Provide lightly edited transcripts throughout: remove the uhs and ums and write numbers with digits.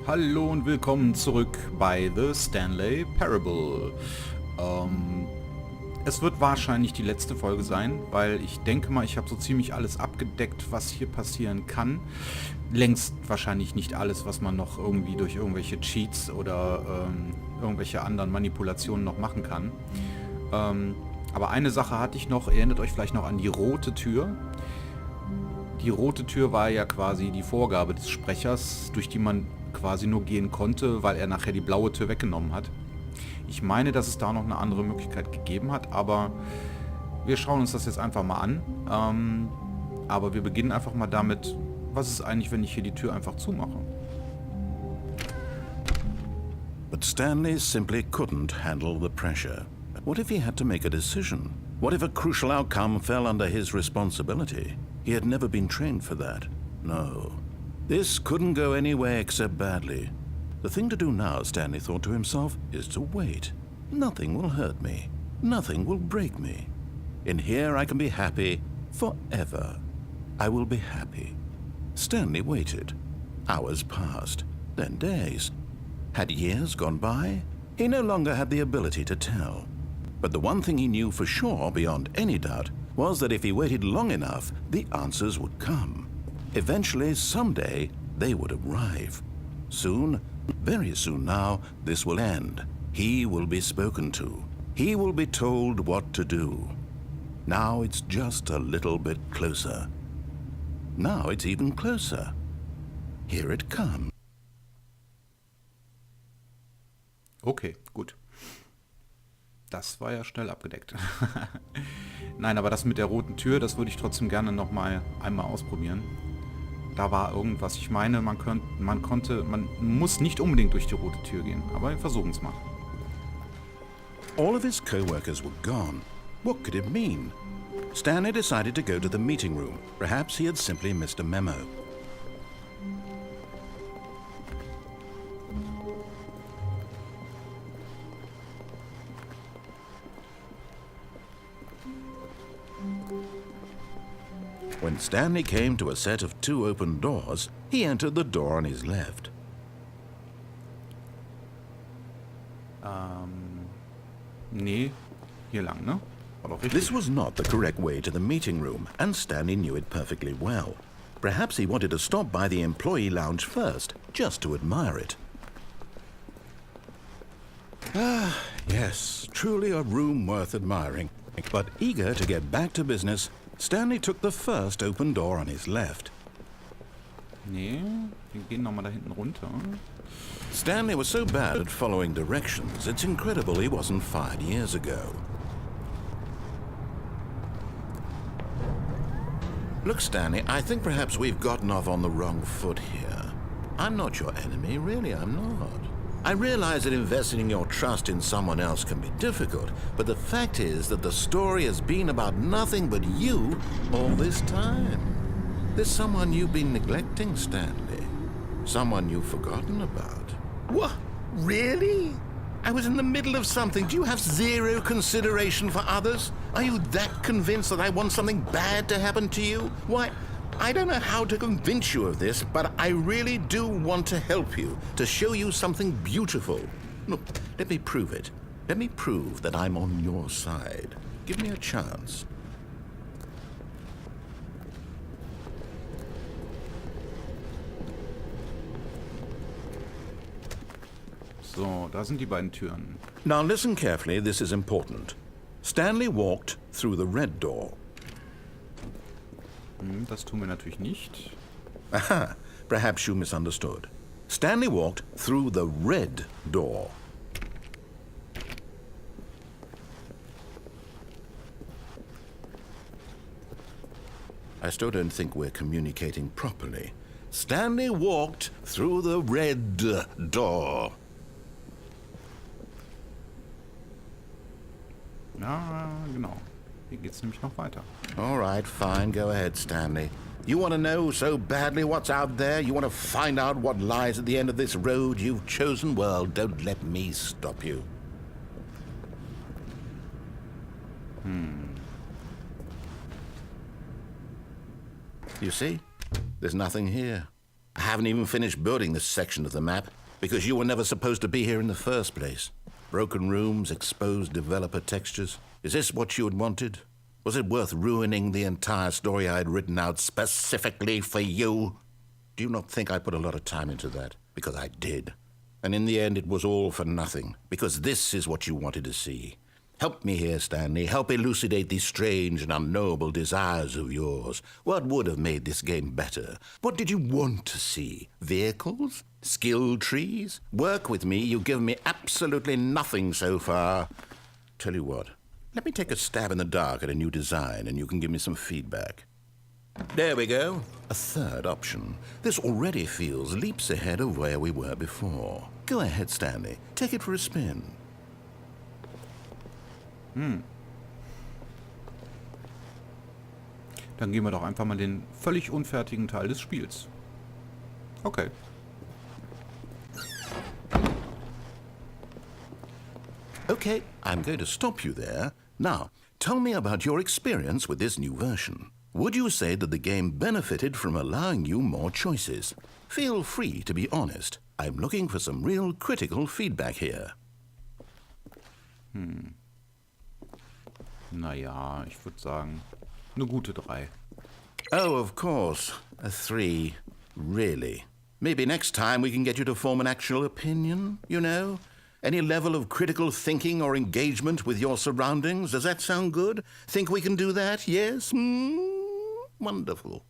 Hallo und willkommen zurück bei The Stanley Parable. Es wird wahrscheinlich die letzte Folge sein, weil ich denke mal, ich habe so ziemlich alles abgedeckt, was hier passieren kann. Längst wahrscheinlich nicht alles, was man noch irgendwie durch irgendwelche Cheats oder irgendwelche anderen Manipulationen noch machen kann. Aber eine Sache hatte ich noch, erinnert euch vielleicht noch an die rote Tür. Die rote Tür war ja quasi die Vorgabe des Sprechers, durch die man quasi nur gehen konnte, weil er nachher die blaue Tür weggenommen hat. Ich meine, dass es da noch eine andere Möglichkeit gegeben hat, aber wir schauen uns das jetzt einfach mal an. Aber wir beginnen einfach mal damit, was ist eigentlich, wenn ich hier die Tür einfach zumache? But Stanley simply couldn't handle the pressure. What if he had to make a decision? What if a crucial outcome fell under his responsibility? He had never been trained for that. No. This couldn't go anywhere except badly. The thing to do now, Stanley thought to himself, is to wait. Nothing will hurt me. Nothing will break me. In here I can be happy forever. I will be happy. Stanley waited. Hours passed, then days. Had years gone by? He no longer had the ability to tell. But the one thing he knew for sure, beyond any doubt, was that if he waited long enough, the answers would come. Eventually, someday, they would arrive. Soon, very soon now, this will end. He will be spoken to. He will be told what to do. Now it's just a little bit closer. Now it's even closer. Here it comes. Okay, gut. Das war ja schnell abgedeckt. Nein, aber das mit der roten Tür, das würde ich trotzdem gerne noch mal einmal ausprobieren. Da war irgendwas. Ich meine, man muss nicht unbedingt durch die rote Tür gehen, aber wir versuchen es mal. All of his co-workers were gone. What could it mean? Stanley decided to go to the meeting room. Perhaps he had simply missed a memo. When Stanley came to a set of two open doors, he entered the door on his left. Nee, hier lang, ne? War doch richtig. This was not the correct way to the meeting room, and Stanley knew it perfectly well. Perhaps he wanted to stop by the employee lounge first, just to admire it. Ah, yes, truly a room worth admiring. But eager to get back to business, Stanley took the first open door on his left. Nee, wir gehen nochmal da hinten runter. Stanley was so bad at following directions, it's incredible he wasn't fired years ago. Look, Stanley, I think perhaps we've gotten off on the wrong foot here. I'm not your enemy, really, I'm not. I realize that investing your trust in someone else can be difficult, but the fact is that the story has been about nothing but you all this time. There's someone you've been neglecting, Stanley. Someone you've forgotten about. What? Really? I was in the middle of something. Do you have zero consideration for others? Are you that convinced that I want something bad to happen to you? Why, I don't know how to convince you of this, but I really do want to help you, to show you something beautiful. Look, let me prove it. Let me prove that I'm on your side. Give me a chance. So, da sind die beiden Türen. Now listen carefully, this is important. Stanley walked through the red door. Das tun wir natürlich nicht. Aha, perhaps you misunderstood. Stanley walked through the red door. I still don't think we're communicating properly. Stanley walked through the red door. Ja, genau. Hier geht's nämlich noch weiter. All right, fine. Go ahead, Stanley. You want to know so badly what's out there? You want to find out what lies at the end of this road you've chosen? Well, don't let me stop you. You see? There's nothing here. I haven't even finished building this section of the map, because you were never supposed to be here in the first place. Broken rooms, exposed developer textures. Is this what you had wanted? Was it worth ruining the entire story I had written out specifically for you? Do you not think I put a lot of time into that? Because I did. And in the end, it was all for nothing, because this is what you wanted to see. Help me here, Stanley. Help elucidate these strange and unknowable desires of yours. What would have made this game better? What did you want to see? Vehicles? Skill trees? Work with me. You've given me absolutely nothing so far. Tell you what, let me take a stab in the dark at a new design, and you can give me some feedback. There we go. A third option. This already feels leaps ahead of where we were before. Go ahead, Stanley. Take it for a spin. Dann gehen wir doch einfach mal den völlig unfertigen Teil des Spiels. Okay. Okay, I'm going to stop you there. Now, tell me about your experience with this new version. Would you say that the game benefited from allowing you more choices? Feel free to be honest. I'm looking for some real critical feedback here. Naja, ich würde sagen, eine gute 3. Oh, of course. A 3. Really? Maybe next time we can get you to form an actual opinion, you know? Any level of critical thinking or engagement with your surroundings? Does that sound good? Think we can do that? Yes? Wonderful.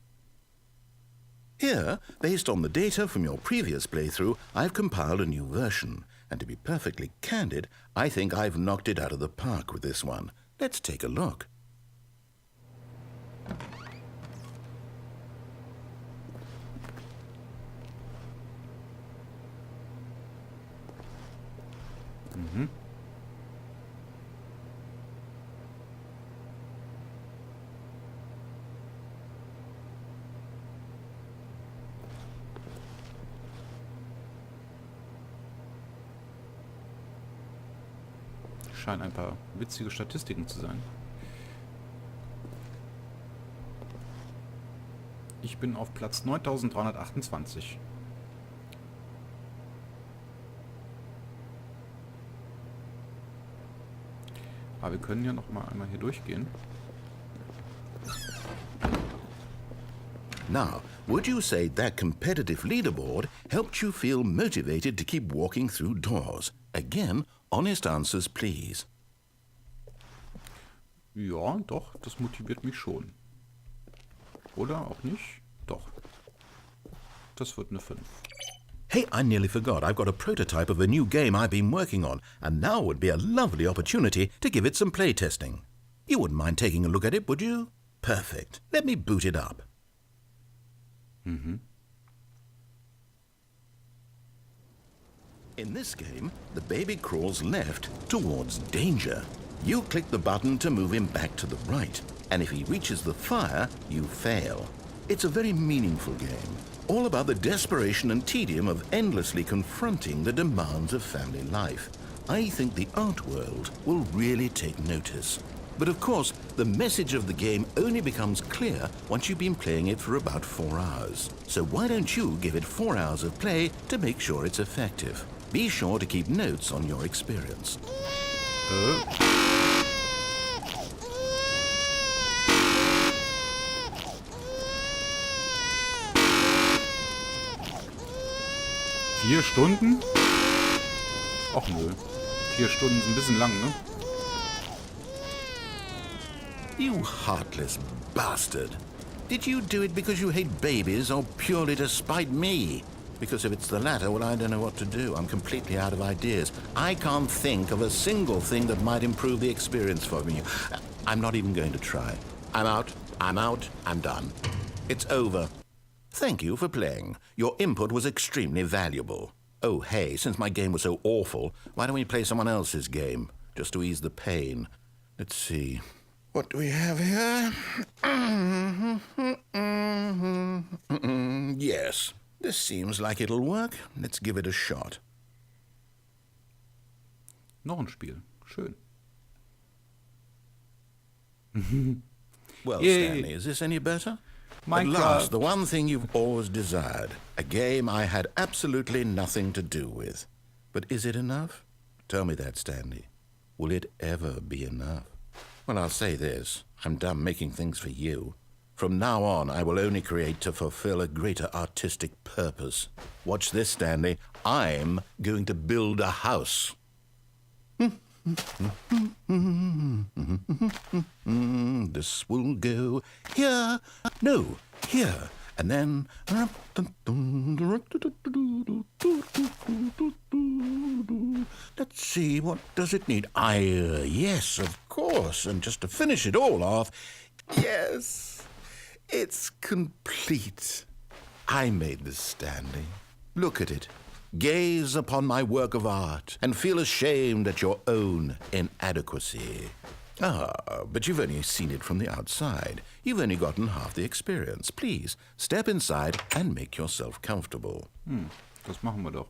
Here, based on the data from your previous playthrough, I've compiled a new version. And to be perfectly candid, I think I've knocked it out of the park with this one. Let's take a look. Scheinen ein paar witzige Statistiken zu sein. Ich bin auf Platz 9328. Aber wir können ja noch mal einmal hier durchgehen. Now, would you say that competitive leaderboard helped you feel motivated to keep walking through doors? Again, honest answers, please. Ja, doch, das motiviert mich schon. Oder auch nicht? Doch. Das wird eine 5. Hey, I nearly forgot. I've got a prototype of a new game I've been working on, and now would be a lovely opportunity to give it some playtesting. You wouldn't mind taking a look at it, would you? Perfect. Let me boot it up. In this game, the baby crawls left towards danger. You click the button to move him back to the right, and if he reaches the fire, you fail. It's a very meaningful game, all about the desperation and tedium of endlessly confronting the demands of family life. I think the art world will really take notice. But of course, the message of the game only becomes clear once you've been playing it for about 4 hours. So why don't you give it 4 hours of play to make sure it's effective? Be sure to keep notes on your experience. Vier Stunden? Ach nö. 4 Stunden ist ein bisschen lang, ne? You heartless bastard. Did you do it because you hate babies or purely to spite me? Because if it's the latter, well, I don't know what to do. I'm completely out of ideas. I can't think of a single thing that might improve the experience for me. I'm not even going to try. I'm out. I'm done. It's over. Thank you for playing. Your input was extremely valuable. Oh, hey, since my game was so awful, why don't we play someone else's game? Just to ease the pain. Let's see. What do we have here? Yes, this seems like it'll work. Let's give it a shot. Noch ein Spiel. Schön. Well, Yay. Stanley, is this any better? At last, the one thing you've always desired. A game I had absolutely nothing to do with. But is it enough? Tell me that, Stanley. Will it ever be enough? Well, I'll say this. I'm done making things for you. From now on, I will only create to fulfill a greater artistic purpose. Watch this, Stanley. I'm going to build a house. This will go here, no, here, and then... Let's see, what does it need? Yes, of course, and just to finish it all off, yes, it's complete. I made this, Stanley. Look at it. Gaze upon my work of art and feel ashamed at your own inadequacy. But you've only seen it from the outside. You've only gotten half the experience. Please, step inside and make yourself comfortable. Das machen wir doch.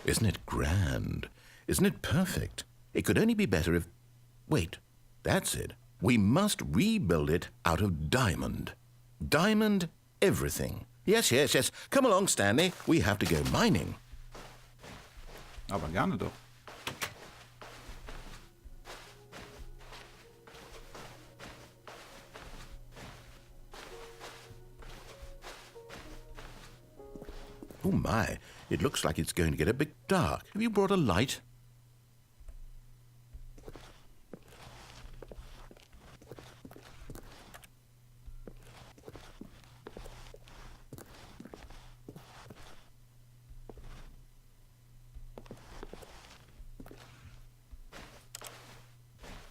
Isn't it grand? Isn't it perfect? It could only be better if... Wait, that's it. We must rebuild it out of diamond. Diamond everything. Yes. Come along, Stanley. We have to go mining. Aber gerne doch. Oh my, it looks like it's going to get a bit dark. Have you brought a light?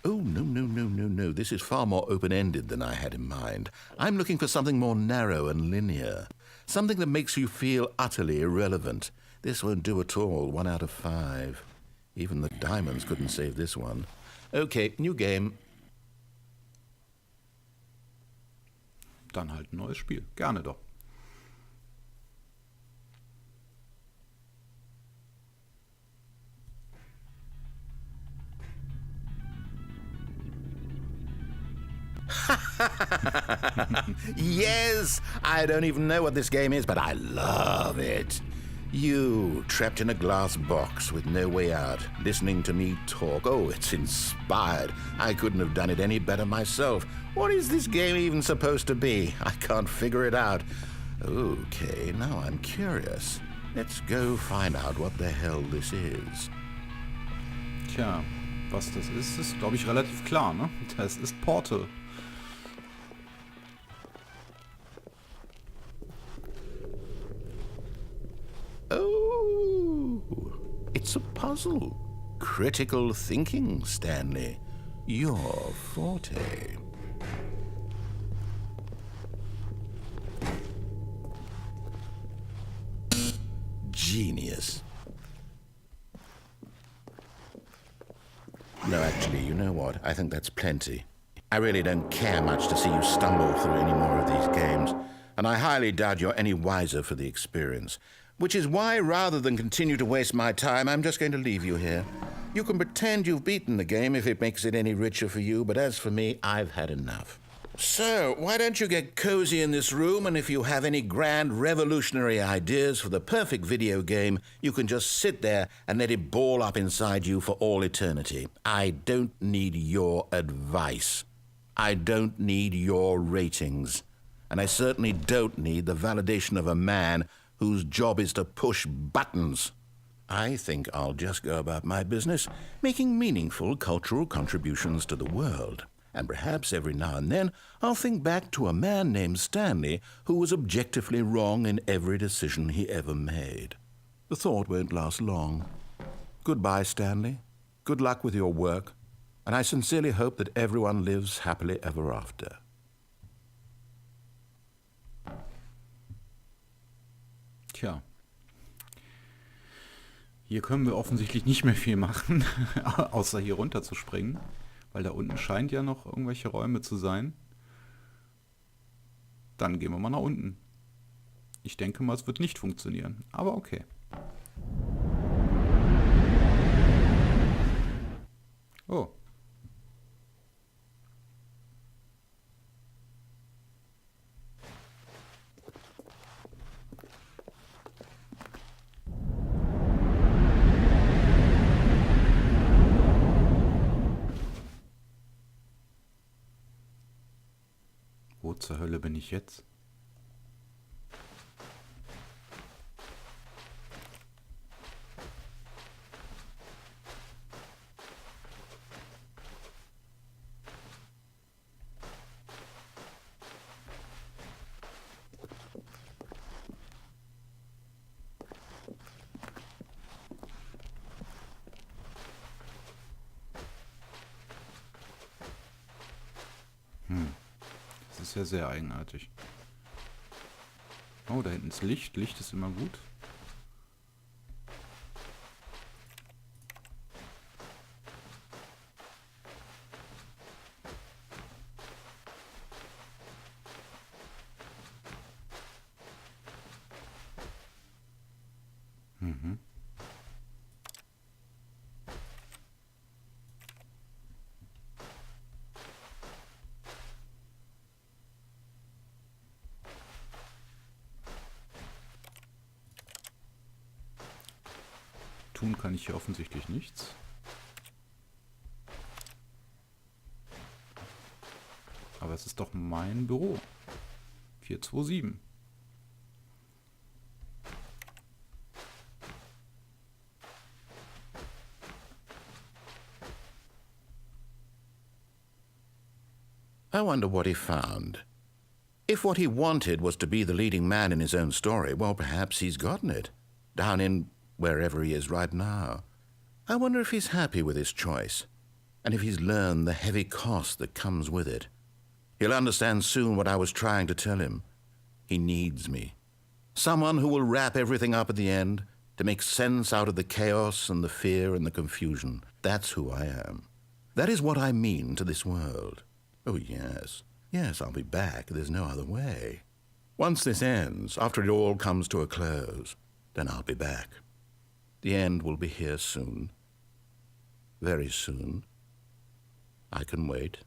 Oh, no. This is far more open-ended than I had in mind. I'm looking for something more narrow and linear. Something that makes you feel utterly irrelevant. This won't do at all. 1 out of 5. Even the diamonds couldn't save this one. Okay, new game. Dann halt ein neues Spiel. Gerne doch. Yes! I don't even know what this game is, but I love it. You, trapped in a glass box with no way out, listening to me talk. Oh, it's inspired. I couldn't have done it any better myself. What is this game even supposed to be? I can't figure it out. Okay, now I'm curious. Let's go find out what the hell this is. Tja, was das ist glaube ich, relativ klar, ne? Das ist Portal. Oh, it's a puzzle. Critical thinking, Stanley. Your forte. Genius. No, actually, you know what? I think that's plenty. I really don't care much to see you stumble through any more of these games, and I highly doubt you're any wiser for the experience. Which is why, rather than continue to waste my time, I'm just going to leave you here. You can pretend you've beaten the game if it makes it any richer for you, but as for me, I've had enough. So, why don't you get cozy in this room, and if you have any grand revolutionary ideas for the perfect video game, you can just sit there and let it ball up inside you for all eternity. I don't need your advice. I don't need your ratings. And I certainly don't need the validation of a man whose job is to push buttons. I think I'll just go about my business, making meaningful cultural contributions to the world. And perhaps every now and then I'll think back to a man named Stanley who was objectively wrong in every decision he ever made. The thought won't last long. Goodbye, Stanley. Good luck with your work. And I sincerely hope that everyone lives happily ever after. Tja. Hier können wir offensichtlich nicht mehr viel machen, außer hier runter zu springen, weil da unten scheint ja noch irgendwelche Räume zu sein. Dann gehen wir mal nach unten. Ich denke mal, es wird nicht funktionieren, aber okay. Oh. Wo zur Hölle bin ich jetzt? Das ist ja sehr eigenartig. Oh, da hinten ist Licht. Licht ist immer gut. Mhm. Tun kann ich hier offensichtlich nichts. Aber es ist doch mein Büro. 427. I wonder what he found. If what he wanted was to be the leading man in his own story, well, perhaps he's gotten it. Down in wherever he is right now. I wonder if he's happy with his choice, and if he's learned the heavy cost that comes with it. He'll understand soon what I was trying to tell him. He needs me. Someone who will wrap everything up at the end, to make sense out of the chaos and the fear and the confusion. That's who I am. That is what I mean to this world. Oh, yes. Yes, I'll be back. There's no other way. Once this ends, after it all comes to a close, then I'll be back. The end will be here soon. Very soon. I can wait.